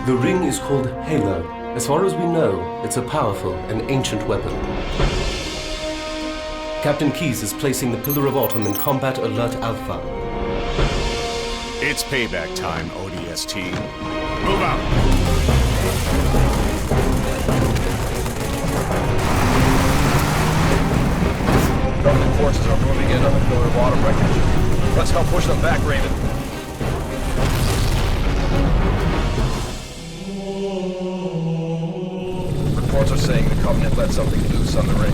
The ring is called Halo. As far as we know, it's a powerful and ancient weapon. Captain Keyes is placing the Pillar of Autumn in Combat Alert Alpha. It's payback time, ODST. Move out! Government forces are moving in on the Pillar of Autumn wreckage. Let's help push them back, Raven. Reports are saying the Covenant let something loose on the ring.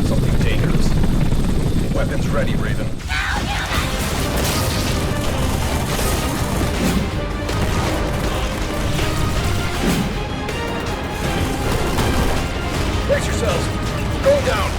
Something dangerous. Weapons ready, Raven. Brace yourselves. We're going down.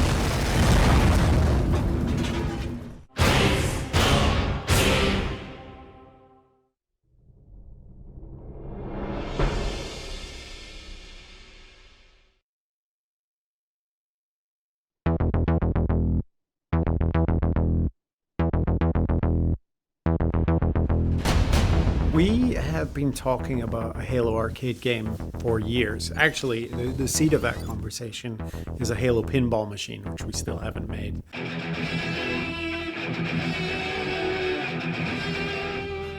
We have been talking about a Halo arcade game for years. Actually, the seed of that conversation is a Halo pinball machine, which we still haven't made.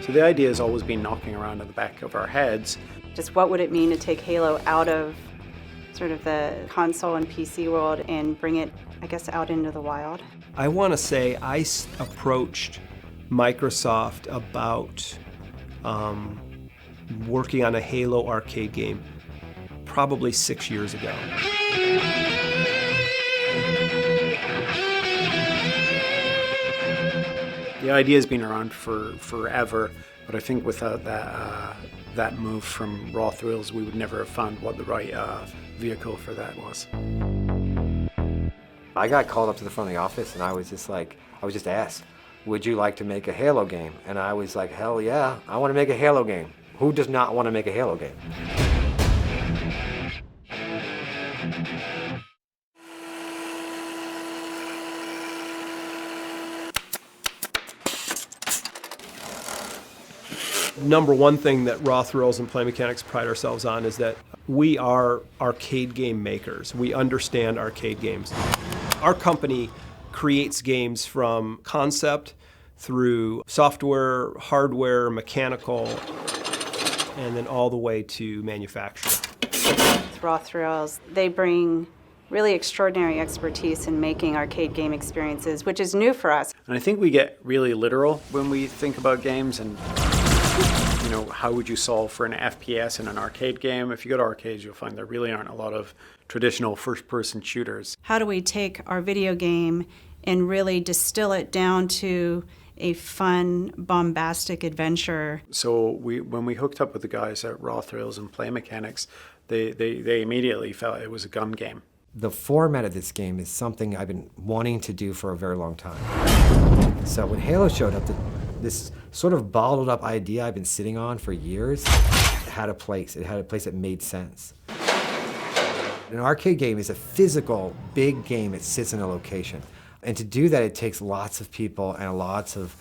So the idea has always been knocking around in the back of our heads. Just what would it mean to take Halo out of sort of the console and PC world and bring it, I guess, out into the wild? I want to say I approached Microsoft about working on a Halo arcade game probably 6 years ago. The idea has been around for forever, but I think without that move from Raw Thrills, we would never have found what the right vehicle for that was. I got called up to the front of the office and I was just asked, would you like to make a Halo game? And I was like, hell yeah, I want to make a Halo game. Who does not want to make a Halo game? Number one thing that Raw Thrills and Play Mechanics pride ourselves on is that we are arcade game makers. We understand arcade games. Our company creates games from concept through software, hardware, mechanical, and then all the way to manufacture. With Raw Thrills, they bring really extraordinary expertise in making arcade game experiences, which is new for us. And I think we get really literal when we think about games and, you know, how would you solve for an FPS in an arcade game? If you go to arcades, you'll find there really aren't a lot of traditional first-person shooters. How do we take our video game and really distill it down to a fun, bombastic adventure? So when we hooked up with the guys at Raw Thrills and Play Mechanics, they immediately felt it was a gun game. The format of this game is something I've been wanting to do for a very long time. So when Halo showed up, this sort of bottled up idea I've been sitting on for years had a place. It had a place that made sense. An arcade game is a physical, big game that sits in a location. And to do that, it takes lots of people and lots of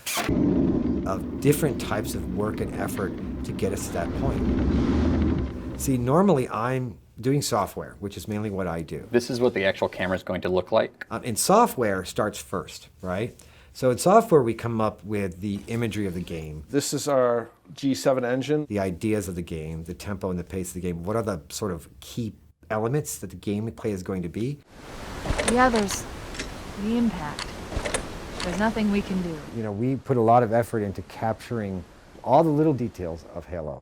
different types of work and effort to get us to that point. See, normally I'm doing software, which is mainly what I do. This is what the actual camera is going to look like. And software starts first, right? So in software, we come up with the imagery of the game. This is our G7 engine. The ideas of the game, the tempo and the pace of the game. What are the sort of key elements that the gameplay is going to be? Yeah, there's the impact. There's nothing we can do. You know, we put a lot of effort into capturing all the little details of Halo.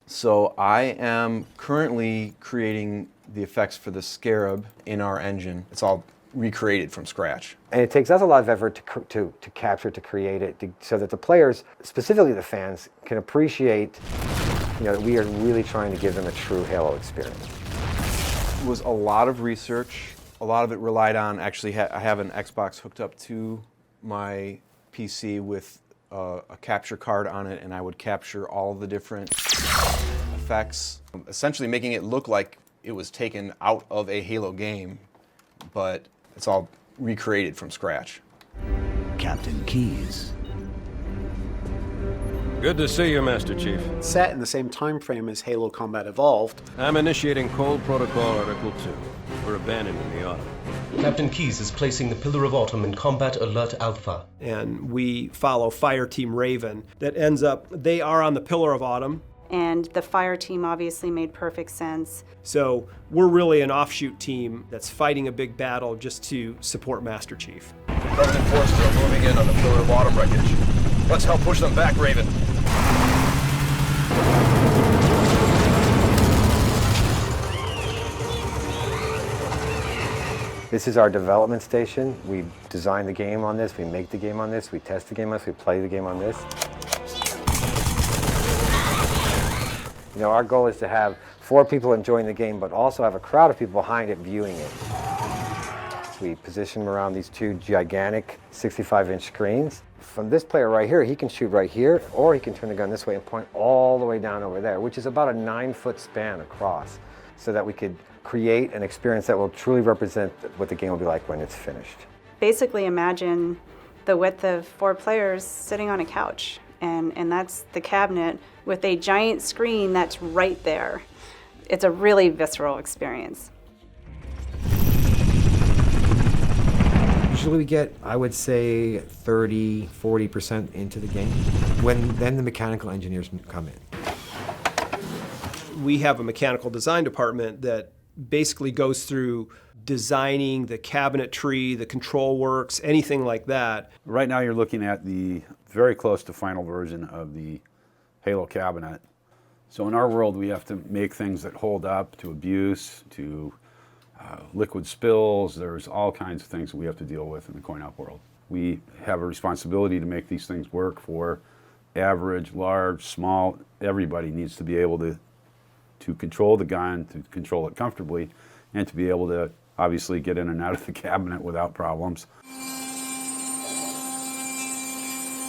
So I am currently creating the effects for the Scarab in our engine. It's all recreated from scratch. And it takes us a lot of effort to capture, to create it, so that the players, specifically the fans, can appreciate, you know, that we are really trying to give them a true Halo experience. It was a lot of research. A lot of it relied on, actually, I have an Xbox hooked up to my PC with a capture card on it, and I would capture all the different effects, essentially making it look like it was taken out of a Halo game, but it's all recreated from scratch. Captain Keyes. Good to see you, Master Chief. Set in the same time frame as Halo Combat Evolved. I'm initiating Cold Protocol Article 2. We're abandoning the Autumn. Captain Keyes is placing the Pillar of Autumn in Combat Alert Alpha. And we follow Fireteam Raven. That ends up, they are on the Pillar of Autumn. And the Fireteam obviously made perfect sense. So we're really an offshoot team that's fighting a big battle just to support Master Chief. Covenant forces are moving in on the Pillar of Autumn wreckage. Let's help push them back, Raven. This is our development station. We design the game on this, we make the game on this, we test the game on this, we play the game on this. You know, our goal is to have 4 people enjoying the game, but also have a crowd of people behind it viewing it. We position them around these 2 gigantic 65-inch screens. From this player right here, he can shoot right here, or he can turn the gun this way and point all the way down over there, which is about a 9-foot span across, so that we could create an experience that will truly represent what the game will be like when it's finished. Basically imagine the width of 4 players sitting on a couch, and that's the cabinet with a giant screen that's right there. It's a really visceral experience. Usually we get, I would say, 30–40% into the game. Then the mechanical engineers come in. We have a mechanical design department that basically goes through designing the cabinet tree, the control works, anything like that. Right now you're looking at the very close to final version of the Halo cabinet. So in our world we have to make things that hold up to abuse, to liquid spills. There's all kinds of things that we have to deal with in the coin-op world. We have a responsibility to make these things work for average, large, small. Everybody needs to be able to control the gun, to control it comfortably, and to be able to obviously get in and out of the cabinet without problems.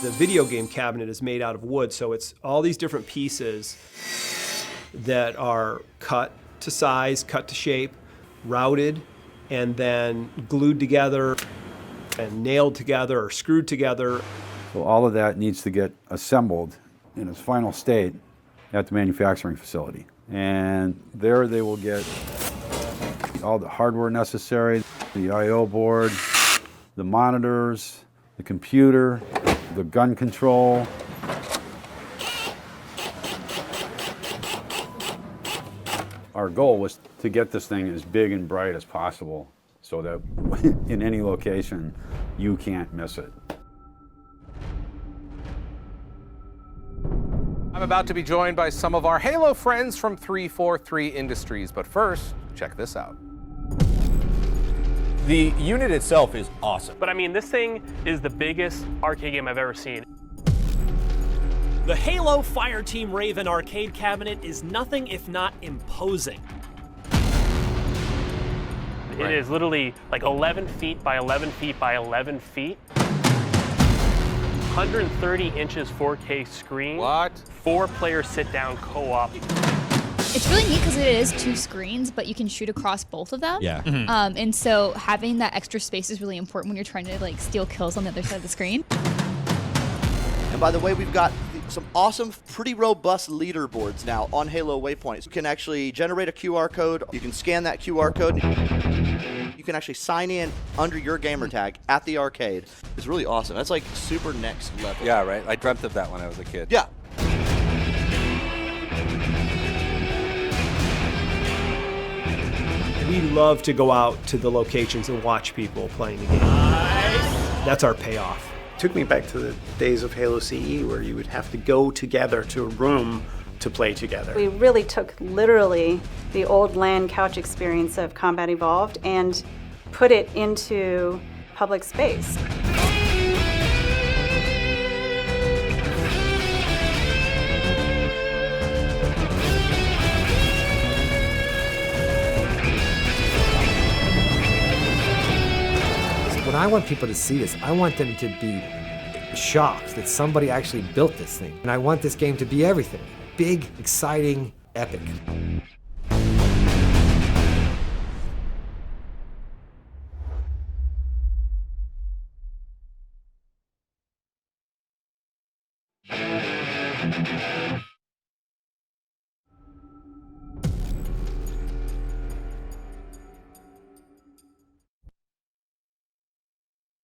The video game cabinet is made out of wood, so it's all these different pieces that are cut to size, cut to shape, routed, and then glued together and nailed together or screwed together. So all of that needs to get assembled in its final state at the manufacturing facility. And there they will get all the hardware necessary, the I/O board, the monitors, the computer, the gun control. Our goal was to get this thing as big and bright as possible so that in any location you can't miss it. I'm about to be joined by some of our Halo friends from 343 Industries, but first, check this out. The unit itself is awesome. But I mean, this thing is the biggest arcade game I've ever seen. The Halo Fireteam Raven arcade cabinet is nothing if not imposing. It is literally like 11 feet by 11 feet by 11 feet. 130 inches 4K screen. What? 4-player sit-down co-op. It's really neat because it is 2 screens, but you can shoot across both of them. Yeah. And so having that extra space is really important when you're trying to like steal kills on the other side of the screen. And by the way, we've got some awesome, pretty robust leaderboards now on Halo Waypoints. You can actually generate a QR code. You can scan that QR code. You can actually sign in under your gamer tag at the arcade. It's really awesome. That's like super next level. Yeah, right. I dreamt of that when I was a kid. Yeah. We love to go out to the locations and watch people playing the game. Nice. That's our payoff. Took me back to the days of Halo CE where you would have to go together to a room to play together. We really took literally the old LAN couch experience of Combat Evolved and put it into public space. When I want people to see this, I want them to be shocked that somebody actually built this thing. And I want this game to be everything. Big, exciting, epic.